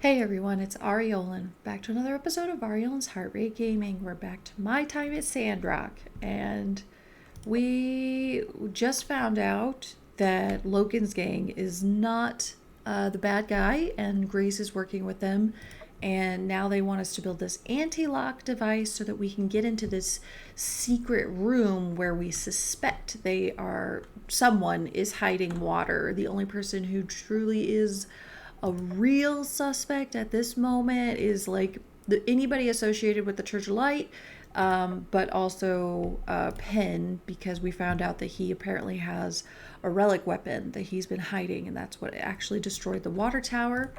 Hey everyone, it's Aureolin. Back to another episode of Aureolin's Heartrate Gaming. We're back to my time at Sandrock, and we just found out that Logan's gang is not the bad guy, and Grace is working with them. And now they want us to build this anti-lock device so that we can get into this secret room where we suspect someone is hiding water. The only person who truly is a real suspect at this moment is like anybody associated with the Church of Light, but also Penn, because we found out that he apparently has a relic weapon that he's been hiding, and that's what actually destroyed the water tower.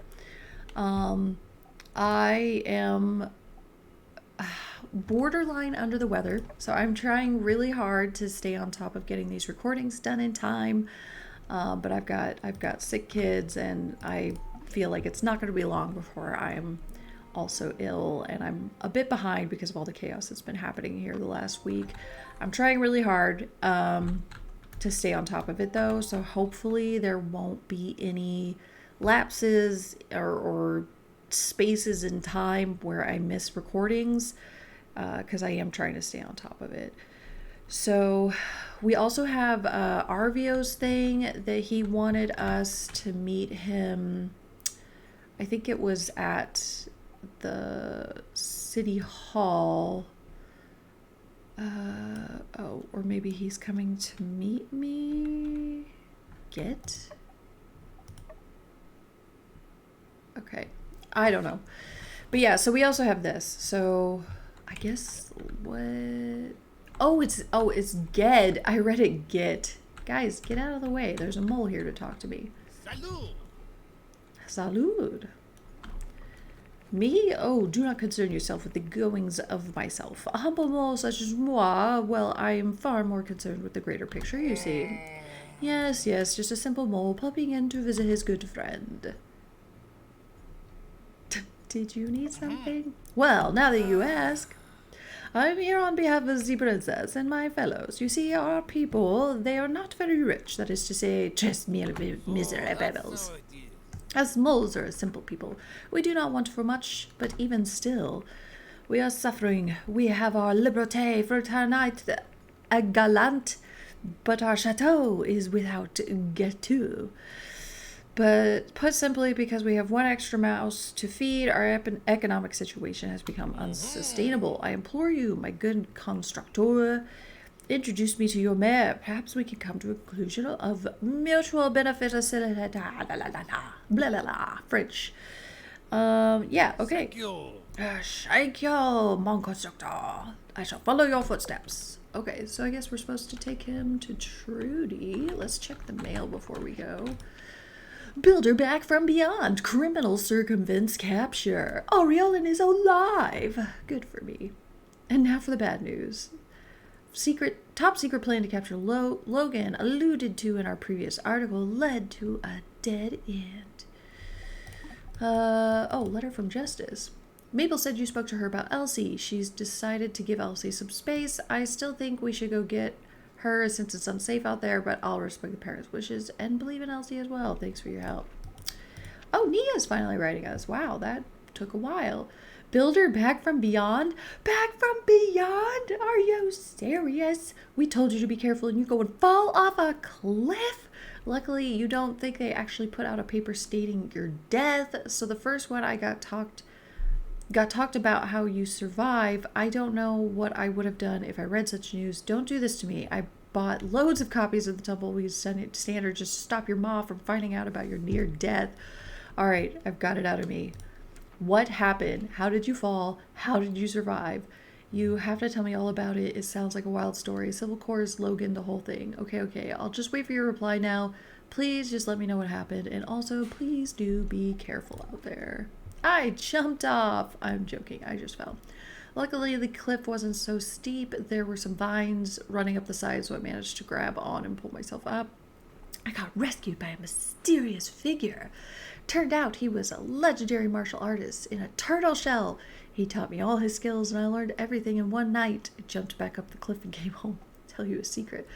I am borderline under the weather, so I'm trying really hard to stay on top of getting these recordings done in time. But I've got sick kids, and I feel like it's not going to be long before I'm also ill, and I'm a bit behind because of all the chaos that's been happening here the last week. I'm trying really hard to stay on top of it though, so hopefully there won't be any lapses or spaces in time where I miss recordings, because I am trying to stay on top of it. So we also have Arvio's thing that he wanted us to meet him. I think it was at the city hall. Or maybe he's coming to meet me. Okay. I don't know. But yeah, so we also have this. So I guess what? it's Ged. I read it Get. Guys, get out of the way. There's a mole here to talk to me. Salud. Me? Oh, do not concern yourself with the goings of myself. A humble mole such as moi, well, I am far more concerned with the greater picture, you see. Yes, just a simple mole popping in to visit his good friend. Did you need something? Well, now that you ask. I'm here on behalf of the princess and my fellows. You see, our people, they are not very rich, that is to say, just merely miserables. As moles are a simple people, we do not want for much, but even still, we are suffering. We have our liberté, fraternité, a galant, but our chateau is without gâteau. But put simply, because we have one extra mouse to feed, our economic situation has become unsustainable. I implore you, my good constructor, introduce me to your mayor. Perhaps we can come to a conclusion of mutual benefit. French. Yeah, okay. Thank you, mon constructor. I shall follow your footsteps. Okay, so I guess we're supposed to take him to Trudy. Let's check the mail before we go. Builder back from beyond. Criminal circumvents capture. Aureolin is alive. Good for me. And now for the bad news. Top secret plan to capture Logan, alluded to in our previous article, led to a dead end. Letter from Justice. Mabel said you spoke to her about Elsie. She's decided to give Elsie some space. I still think we should go get her since it's unsafe out there, but I'll respect the parents' wishes and believe in Elsie as well. Thanks for your help. Oh, Nia's finally writing us. Wow, that took a while. Builder back from beyond? Back from beyond? Are you serious? We told you to be careful and you go and fall off a cliff? Luckily, you don't think they actually put out a paper stating your death. So the first one I got talked about how you survive. I don't know what I would have done if I read such news. Don't do this to me. I bought loads of copies of the Tumbleweed Standard just to stop your ma from finding out about your near death. All right, I've got it out of me. What happened? How did you fall? How did you survive? You have to tell me all about it. It sounds like a wild story. Civil Course, Logan, the whole thing. Okay. I'll just wait for your reply now. Please just let me know what happened. And also, please do be careful out there. I jumped off. I'm joking. I just fell. Luckily, the cliff wasn't so steep. There were some vines running up the side, so I managed to grab on and pull myself up. I got rescued by a mysterious figure. Turned out he was a legendary martial artist in a turtle shell. He taught me all his skills, and I learned everything in one night. I jumped back up the cliff and came home. Tell you a secret.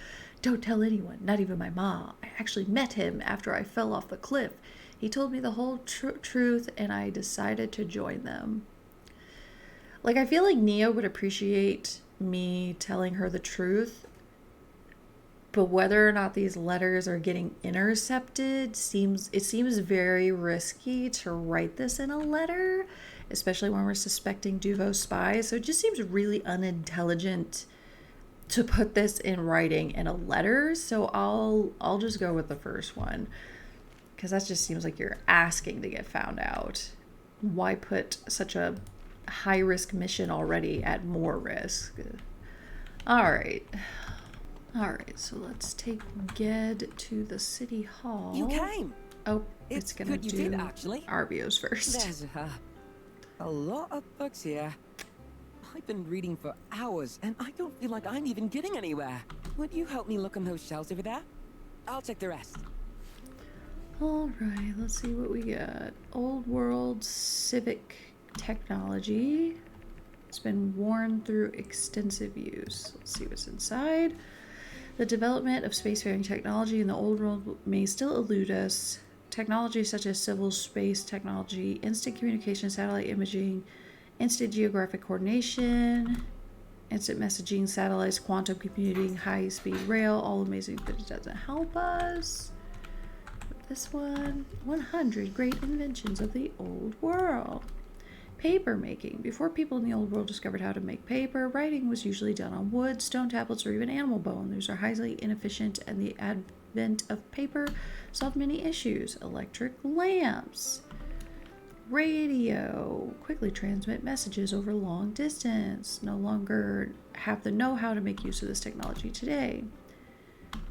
Don't tell anyone, not even my ma. I actually met him after I fell off the cliff. He told me the whole truth, and I decided to join them. Like, I feel like Nia would appreciate me telling her the truth, but whether or not these letters are getting intercepted seems very risky to write this in a letter, especially when we're suspecting Duvo spies. So it just seems really unintelligent to put this in writing in a letter. So I'll just go with the first one, because that just seems like you're asking to get found out. Why put such a high risk mission already at more risk? All right, so let's take Ged to the city hall. You came. Oh, it's gonna good you do did, actually. Arbios first. There's a lot of books here. I've been reading for hours, and I don't feel like I'm even getting anywhere. Would you help me look on those shelves over there? I'll check the rest. All right, let's see what we got. Old World Civic Technology. It's been worn through extensive use. Let's see what's inside. The development of spacefaring technology in the old world may still elude us. Technology such as civil space technology, instant communication, satellite imaging, instant geographic coordination, instant messaging, satellites, quantum computing, high-speed rail, all amazing, but it doesn't help us. This one, 100 great inventions of the old world. Paper making. Before people in the old world discovered how to make paper, writing was usually done on wood, stone tablets, or even animal bone. These are highly inefficient, and the advent of paper solved many issues. Electric lamps. Radio. Quickly transmit messages over long distance. No longer have the know-how to make use of this technology today.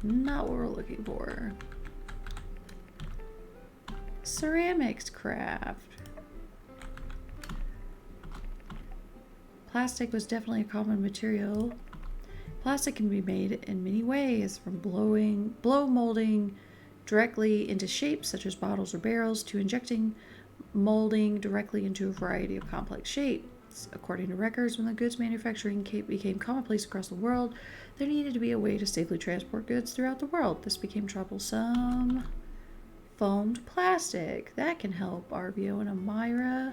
Not what we're looking for. Ceramics craft. Plastic was definitely a common material. Plastic can be made in many ways, from blow molding directly into shapes such as bottles or barrels, to injecting molding directly into a variety of complex shapes. According to records, when the goods manufacturing became commonplace across the world, there needed to be a way to safely transport goods throughout the world. This became troublesome. Foamed plastic. That can help Arbio and Amira.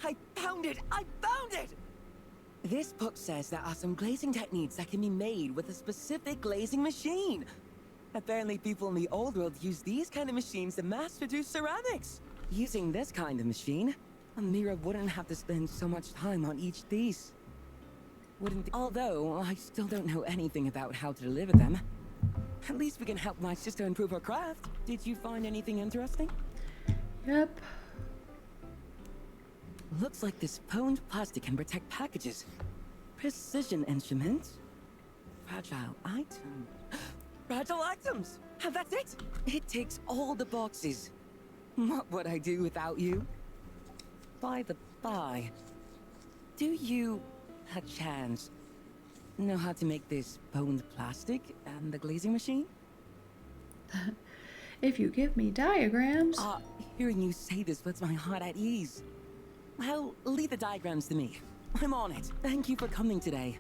I found it! I found it! This book says there are some glazing techniques that can be made with a specific glazing machine. Apparently people in the old world use these kind of machines to mass-produce ceramics. Using this kind of machine, Amira wouldn't have to spend so much time on each piece. Although, I still don't know anything about how to deliver them. At least we can help my sister improve her craft. Did you find anything interesting? Yep. Looks like this foamed plastic can protect packages. Precision instruments. Fragile items. Fragile items! That's it! It ticks all the boxes. What would I do without you? By the by, do you, a chance, know how to make this foamed plastic and the glazing machine? If you give me diagrams. Hearing you say this puts my heart at ease. Well, leave the diagrams to me. I'm on it. Thank you for coming today.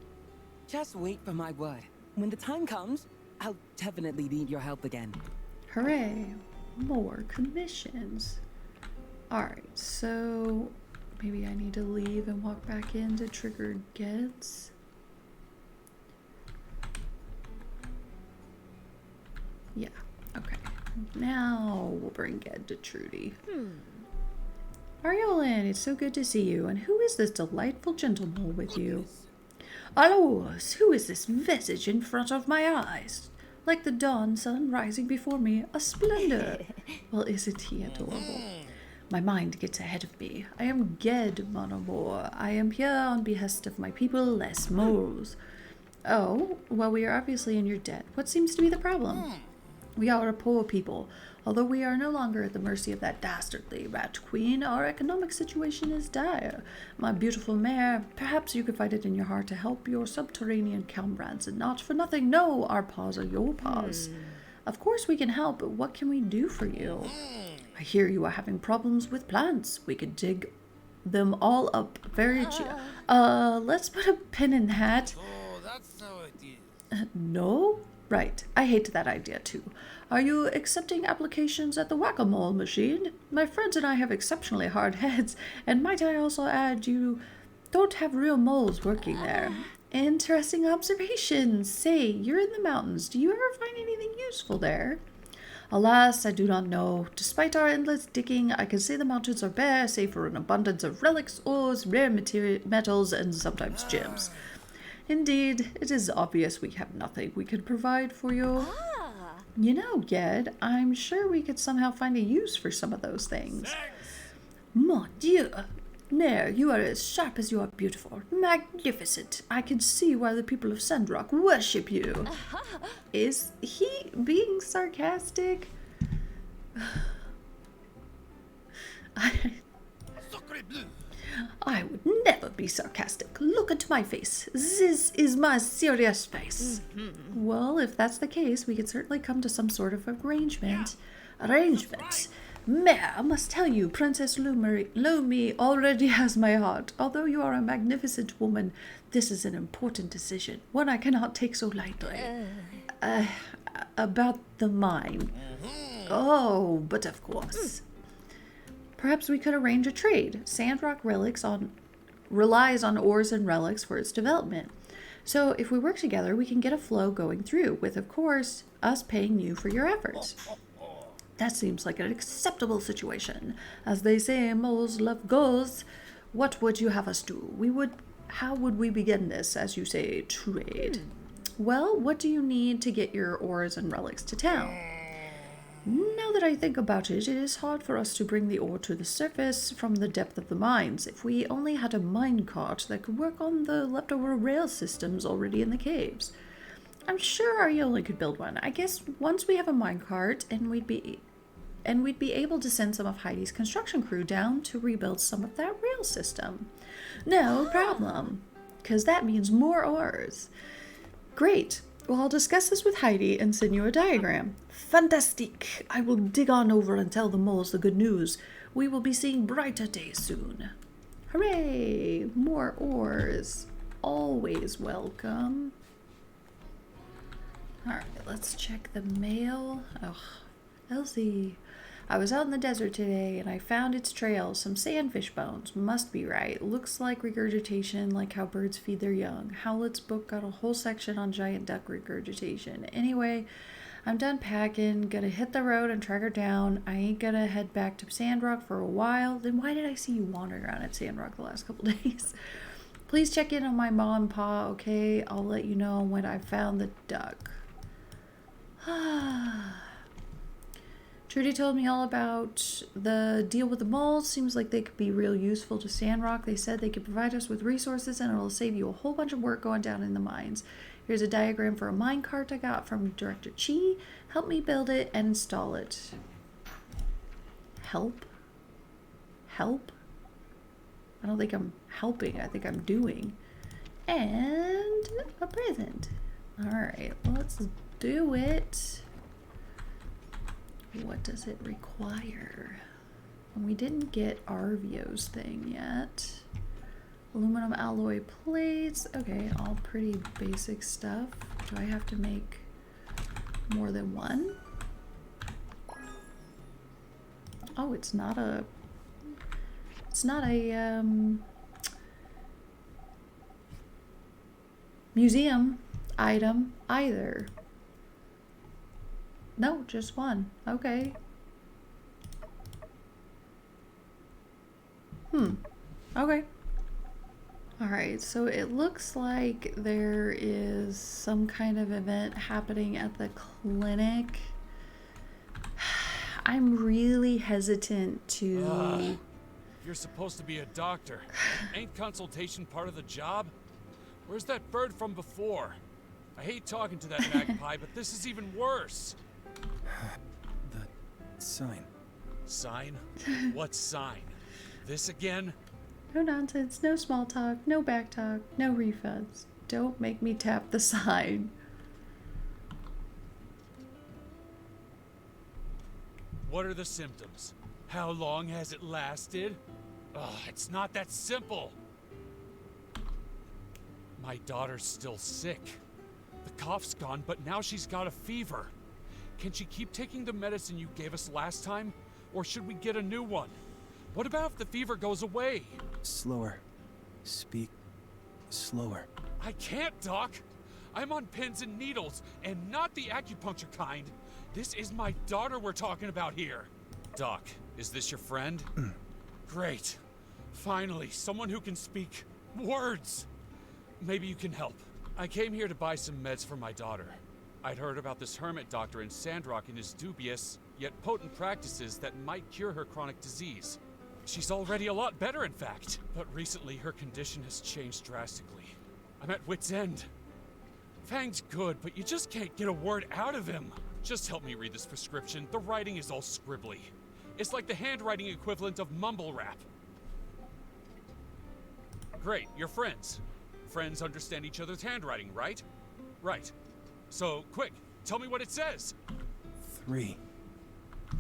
Just wait for my word. When the time comes, I'll definitely need your help again. Hooray. More commissions. Alright, so maybe I need to leave and walk back in to trigger Geds. Yeah, okay. Now we'll bring Ged to Trudy. Aureolin, it's so good to see you. And who is this delightful gentleman with you? Alos, who is this visage in front of my eyes? Like the dawn sun rising before me, a splendor. Well, isn't he adorable? My mind gets ahead of me. I am Ged, mon amour. I am here on behest of my people, les moles. Oh, well, we are obviously in your debt. What seems to be the problem? We are a poor people. Although we are no longer at the mercy of that dastardly rat queen, our economic situation is dire. My beautiful mare, perhaps you could find it in your heart to help your subterranean comrades, and not for nothing. No, our paws are your paws. Of course we can help, but what can we do for you? I hear you are having problems with plants. We could dig them all up very let's put a pin in that. Oh, that's how it is. No? Right. I hate that idea too. Are you accepting applications at the whack-a-mole machine? My friends and I have exceptionally hard heads, and might I also add you don't have real moles working there. Interesting observations. Say, you're in the mountains. Do you ever find anything useful there? Alas, I do not know. Despite our endless digging, I can say the mountains are bare, save for an abundance of relics, ores, rare metals, and sometimes gems. Indeed, it is obvious we have nothing we can provide for you. You know, Ged, I'm sure we could somehow find a use for some of those things. Mon Dieu! Nair, you are as sharp as you are beautiful. Magnificent. I can see why the people of Sandrock worship you. Is he being sarcastic? I would never be sarcastic. Look into my face. This is my serious face. Well, if that's the case, we could certainly come to some sort of arrangement. Mare, I must tell you, Princess Lumi already has my heart. Although you are a magnificent woman, this is an important decision, one I cannot take so lightly. About the mine. Oh, but of course. Perhaps we could arrange a trade. Sandrock relies on ores and relics for its development. So if we work together, we can get a flow going through, with, of course, us paying you for your efforts. That seems like an acceptable situation. As they say, moles love goals. What would you have us do? How would we begin this, as you say, trade? Well, what do you need to get your ores and relics to town? Now that I think about it, it is hard for us to bring the ore to the surface from the depth of the mines. If we only had a mine cart that could work on the leftover rail systems already in the caves. I'm sure Aureolin could build one. I guess once we have a mine cart, and we'd be able to send some of Heidi's construction crew down to rebuild some of that rail system. No problem, because that means more ores. Great. Well, I'll discuss this with Heidi and send you a diagram. Fantastique! I will dig on over and tell the moles the good news. We will be seeing brighter days soon. Hooray! More ores. Always welcome. Alright, let's check the mail. Oh, Elsie. I was out in the desert today and I found its trail. Some sandfish bones. Must be right. Looks like regurgitation, like how birds feed their young. Howlett's book got a whole section on giant duck regurgitation. Anyway, I'm done packing. Gonna hit the road and track her down. I ain't gonna head back to Sandrock for a while. Then why did I see you wandering around at Sandrock the last couple days? Please check in on my mom and pa, okay? I'll let you know when I found the duck. Trudy told me all about the deal with the moles. Seems like they could be real useful to Sandrock. They said they could provide us with resources and it'll save you a whole bunch of work going down in the mines. Here's a diagram for a mine cart I got from Director Chi. Help me build it and install it. Help? Help? I don't think I'm helping. I think I'm doing. And a present. Alright, let's do it. What does it require? We didn't get Arvio's thing yet. Aluminum alloy plates. Okay, all pretty basic stuff. Do I have to make more than one? Oh, it's not a museum item either. No, just one. Okay. Okay. Alright, so it looks like there is some kind of event happening at the clinic. I'm really hesitant to... You're supposed to be a doctor. Ain't consultation part of the job? Where's that bird from before? I hate talking to that magpie, but this is even worse. The sign. Sign? What sign? This again? No nonsense, no small talk, no back talk, no refunds. Don't make me tap the sign. What are the symptoms? How long has it lasted? Ugh, it's not that simple. My daughter's still sick. The cough's gone, but now she's got a fever. Can she keep taking the medicine you gave us last time? Or should we get a new one? What about if the fever goes away? Slower. Speak slower. I can't, Doc. I'm on pins and needles, and not the acupuncture kind. This is my daughter we're talking about here. Doc, is this your friend? Great. Finally, someone who can speak words. Maybe you can help. I came here to buy some meds for my daughter. I'd heard about this hermit doctor in Sandrock and his dubious, yet potent practices that might cure her chronic disease. She's already a lot better, in fact. But recently, her condition has changed drastically. I'm at wit's end. Fang's good, but you just can't get a word out of him. Just help me read this prescription. The writing is all scribbly. It's like the handwriting equivalent of mumble rap. Great, you're friends. Friends understand each other's handwriting, right? Right. So, quick, tell me what it says. 3.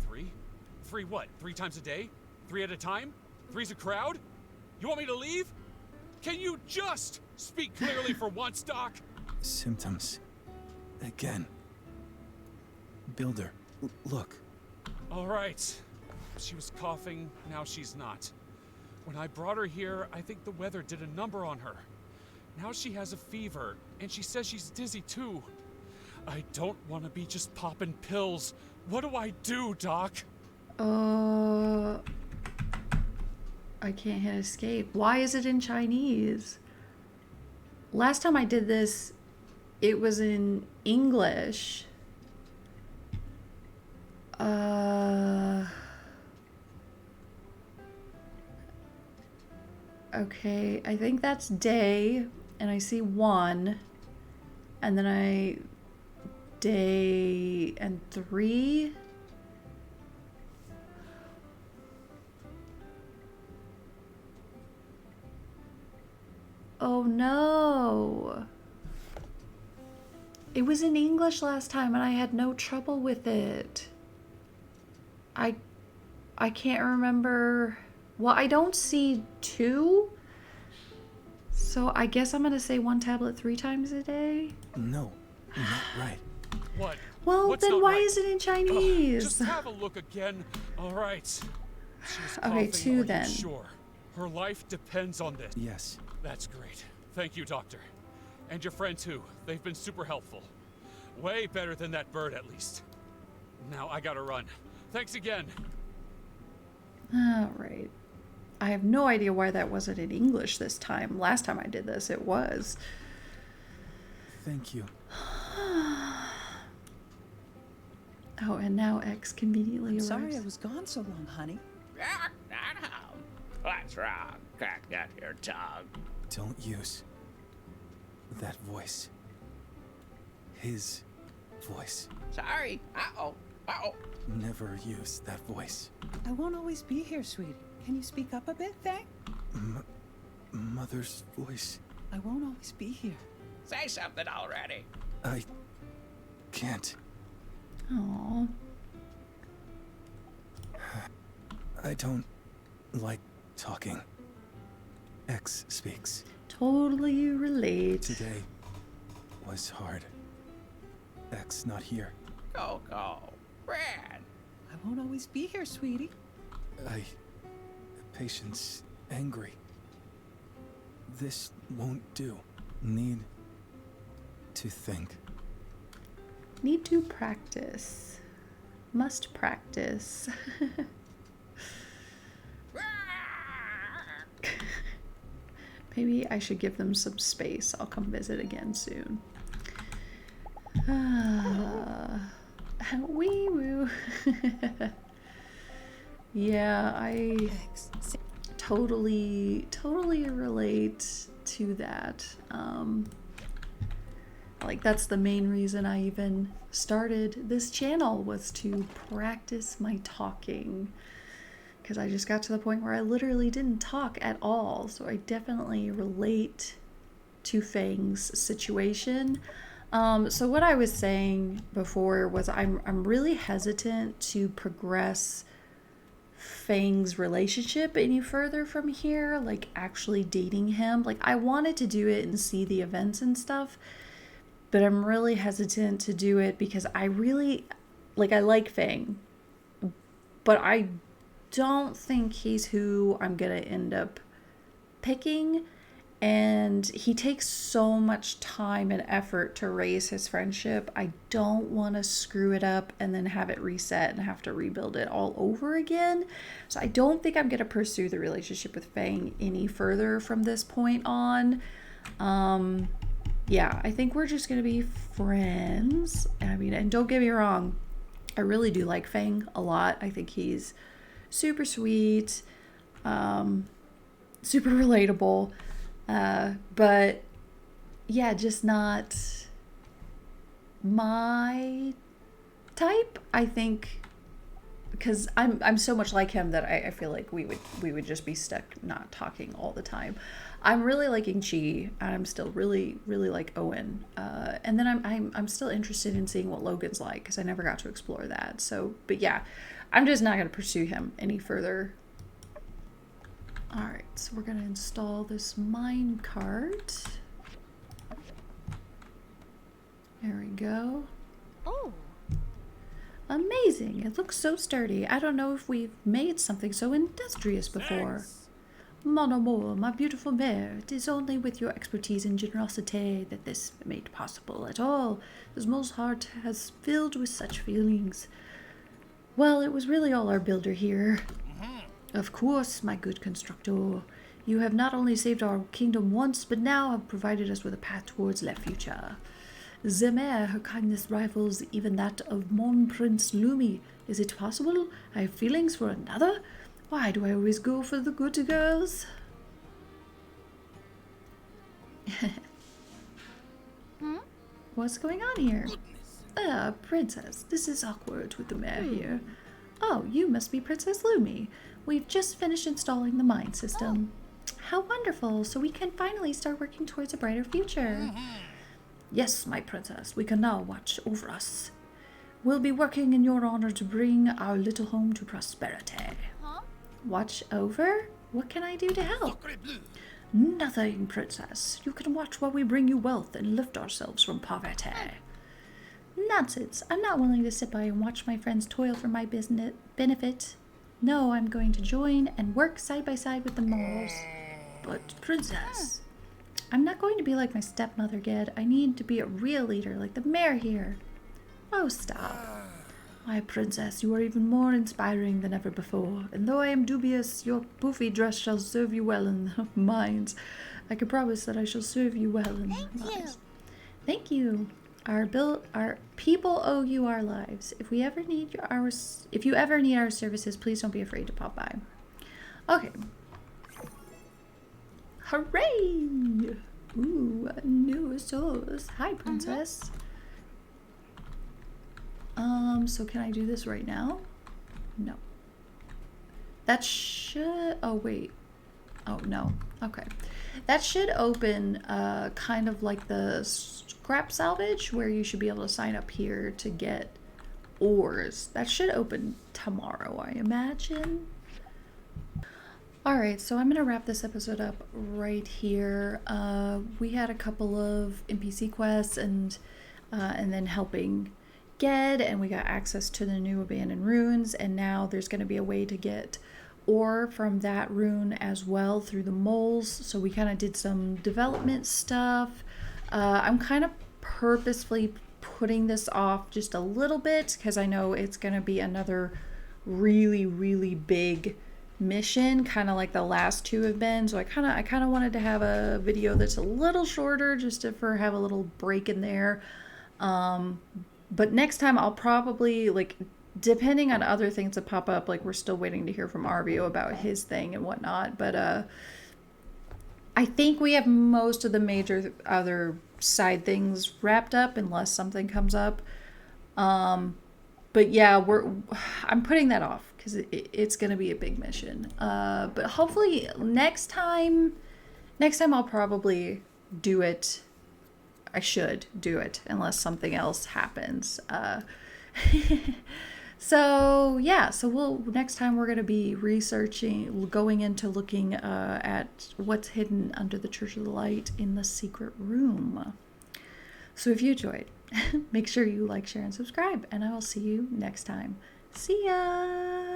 3? 3 what? 3 times a day? 3 at a time? 3's a crowd? You want me to leave? Can you just speak clearly for once, Doc? Symptoms. Again. Builder. Look. All right. She was coughing, now she's not. When I brought her here, I think the weather did a number on her. Now she has a fever, and she says she's dizzy too. I don't want to be just popping pills. What do I do, Doc? I can't hit escape. Why is it in Chinese? Last time I did this, it was in English. Okay, I think that's day, and I see 1, and then day and 3. Oh no. It was in English last time and I had no trouble with it. I can't remember. Well, I don't see 2. So I guess I'm gonna say 1 tablet 3 times a day. No, not right. What? Well, What's then not why right? is it in Chinese? Just have a look again. All right. She's Okay, coughing, 2 are you then. Sure. Her life depends on this. Yes. That's great. Thank you, Doctor. And your friend, too. They've been super helpful. Way better than that bird, at least. Now I gotta run. Thanks again. All right. I have no idea why that wasn't in English this time. Last time I did this, it was. Thank you. Oh, and now X conveniently arrives. Sorry I was gone so long, honey. What's wrong? Crack that your tongue. Don't use that voice. His voice. Sorry. Uh-oh. Uh-oh. Never use that voice. I won't always be here, sweetie. Can you speak up a bit, Fang? Mother's voice. I won't always be here. Say something already. I can't. Aw. I don't like talking. X speaks. Totally relate. Today was hard. X not here. Go. Brad. I won't always be here, sweetie. Patience angry. This won't do. Need to think. Need to practice. Must practice. Maybe I should give them some space. I'll come visit again soon. Wee woo. Yeah, I totally relate to that. Like that's the main reason I even started this channel, was to practice my talking, because I just got to the point where I literally didn't talk at all. So I definitely relate to Fang's situation. So what I was saying before was I'm really hesitant to progress Fang's relationship any further from here, like actually dating him. Like I wanted to do it and see the events and stuff, but I'm really hesitant to do it because I really, like, I like Fang, but I don't think he's who I'm gonna end up picking. And he takes so much time and effort to raise his friendship. I don't want to screw it up and then have it reset and have to rebuild it all over again. So I don't think I'm going to pursue the relationship with Fang any further from this point on. Yeah, I think we're just going to be friends. I mean, and don't get me wrong, I really do like Fang a lot. I think he's super sweet, super relatable. But yeah, just not my type, I think, because I'm so much like him that I feel like we would just be stuck not talking all the time. I'm really liking Chi, and I'm still really like Owen. And then I'm still interested in seeing what Logan's like because I never got to explore that. So, but yeah, I'm just not gonna pursue him any further. Alright, so we're going to install this mine cart. There we go. Oh. Amazing! It looks so sturdy. I don't know if we've made something so industrious before. Mon amour, my beautiful mare, it is only with your expertise and generosity that this made possible at all. This most heart has filled with such feelings. Well, it was really all our builder here. Of course, my good constructor. You have not only saved our kingdom once, but now have provided us with a path towards the future. The mare, her kindness rivals even that of Mon Prince Lumi. Is it possible? I have feelings for another? Why do I always go for the good girls? What's going on here? Princess, this is awkward with the mare here. Oh, you must be Princess Lumi. We've just finished installing the mine system. How wonderful! So we can finally start working towards a brighter future. Yes, my princess, we can now watch over us. We'll be working in your honor to bring our little home to prosperity. Watch over? What can I do to help? Nothing, princess. You can watch while we bring you wealth and lift ourselves from poverty. Nonsense. I'm not willing to sit by and watch my friends toil for my business benefit. No, I'm going to join and work side by side with the moles. But, princess, I'm not going to be like my stepmother, Ged. I need to be a real leader like the mayor here. Oh, stop. My princess, you are even more inspiring than ever before. And though I am dubious, your poofy dress shall serve you well in the mines. I can promise that I shall serve you well in the mines. Thank you. Our people owe you our lives. If you ever need our services, please don't be afraid to pop by. Okay. Hooray! Ooh, a new source. Hi, princess. So can I do this right now? No. That should, oh wait. Oh no. Okay. That should open kind of like the scrap salvage where you should be able to sign up here to get ores. That should open tomorrow, I imagine. Alright, so I'm going to wrap this episode up right here. We had a couple of NPC quests and then helping Ged, and we got access to the new abandoned ruins, and now there's going to be a way to get ore from that rune as well through the moles. So we kind of did some development stuff. I'm kind of purposefully putting this off just a little bit because I know it's going to be another really big mission, kind of like the last two have been. So I kind of wanted to have a video that's a little shorter just to have a little break in there. But next time I'll probably, like, depending on other things that pop up, like we're still waiting to hear from Arvio about his thing and whatnot, but I think we have most of the major other side things wrapped up unless something comes up. But yeah, I'm putting that off because it's going to be a big mission. But hopefully next time I'll probably do it. I should do it unless something else happens. So yeah, next time we're going to be going into looking at what's hidden under the Church of the Light in the secret room. So if you enjoyed, make sure you like, share, and subscribe, and I will see you next time. See ya!